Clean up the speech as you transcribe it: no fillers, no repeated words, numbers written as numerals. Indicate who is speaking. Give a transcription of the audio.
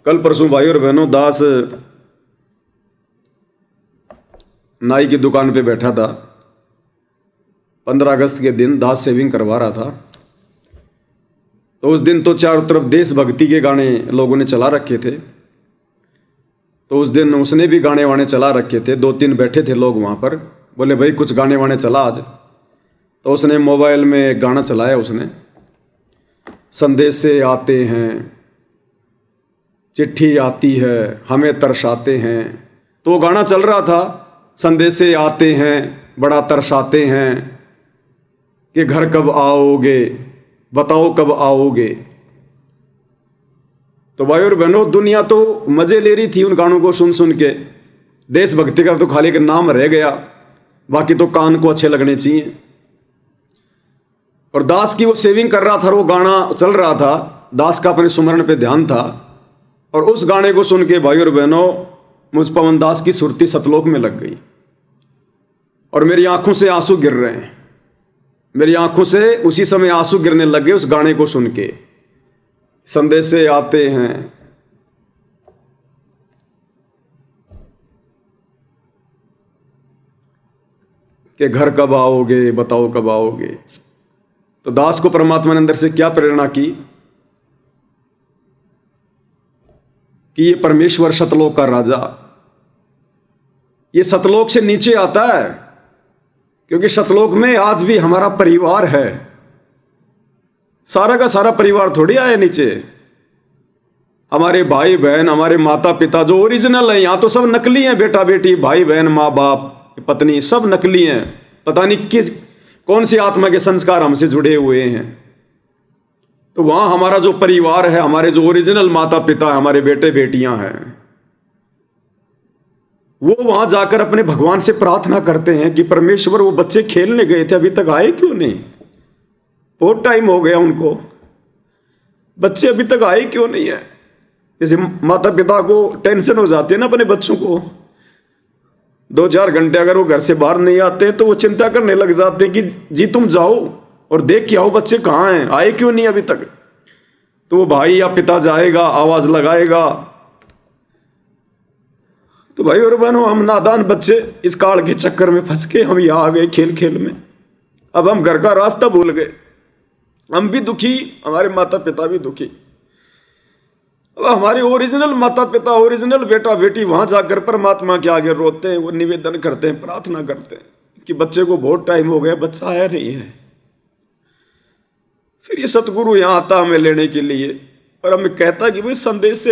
Speaker 1: कल परसों भाई और बहनों दास नाई की दुकान पे बैठा था। 15 अगस्त के दिन दास सेविंग करवा रहा था। तो उस दिन तो चारों तरफ देशभक्ति के गाने लोगों ने चला रखे थे। तो उस दिन उसने भी गाने वाने चला रखे थे। 2-3 बैठे थे लोग वहाँ पर, बोले भाई कुछ गाने वाने चला आज। तो उसने मोबाइल में गाना चलाया। उसने संदेश से आते हैं, चिट्ठी आती है, हमें तरसाते हैं। तो वो गाना चल रहा था, संदेश से आते हैं, बड़ा तरसाते हैं कि घर कब आओगे, बताओ कब आओगे। तो भाई और बहनों दुनिया तो मजे ले रही थी उन गानों को सुन सुन के। देशभक्ति का तो खाली का नाम रह गया, बाकी तो कान को अच्छे लगने चाहिए। और दास की वो सेविंग कर रहा था, वो गाना चल रहा था, दास का अपने सुमरण पे ध्यान था। और उस गाने को सुन के भाई और बहनों मुझ पवन दास की सुरती सतलोक में लग गई और मेरी आंखों से आंसू गिर रहे हैं। मेरी आंखों से उसी समय आंसू गिरने लग गए उस गाने को सुन के। संदेश से आते हैं, कि घर कब आओगे, बताओ कब आओगे। तो दास को परमात्मा ने अंदर से क्या प्रेरणा की कि ये परमेश्वर सतलोक का राजा, ये सतलोक से नीचे आता है, क्योंकि सतलोक में आज भी हमारा परिवार है। सारा का सारा परिवार थोड़ी आया नीचे। हमारे भाई बहन, हमारे माता पिता जो ओरिजिनल है, यहां तो सब नकली हैं। बेटा बेटी, भाई बहन, माँ बाप, पत्नी, सब नकली हैं। पता नहीं किस कौन सी आत्मा के संस्कार हमसे जुड़े हुए हैं। तो वहां हमारा जो परिवार है, हमारे जो ओरिजिनल माता पिता, हमारे बेटे बेटियां हैं, वो वहां जाकर अपने भगवान से प्रार्थना करते हैं कि परमेश्वर वो बच्चे खेलने गए थे, अभी तक आए क्यों नहीं? बहुत टाइम हो गया उनको, बच्चे अभी तक आए क्यों नहीं है? जैसे माता पिता को टेंशन हो जाती है ना अपने बच्चों को। 2-4 घंटे अगर वो घर से बाहर नहीं आते तो वो चिंता करने लग जाते हैं कि जी तुम जाओ और देख के आओ बच्चे कहाँ हैं, आए क्यों नहीं अभी तक। तो वो भाई या पिता जाएगा, आवाज लगाएगा। तो भाई और बहनों, हम नादान बच्चे इस काल के चक्कर में फंस के हम यहाँ आ गए खेल खेल में। अब हम घर का रास्ता भूल गए। हम भी दुखी, हमारे माता पिता भी दुखी। अब हमारे ओरिजिनल माता पिता, ओरिजिनल बेटा बेटी वहां जाकर परमात्मा के आगे रोते हैं, वो निवेदन करते हैं, प्रार्थना करते हैं कि बच्चे को बहुत टाइम हो गया, बच्चा आया नहीं है। फिर ये सतगुरु यहां आता हमें लेने के लिए और हमें कहता कि भाई संदेश से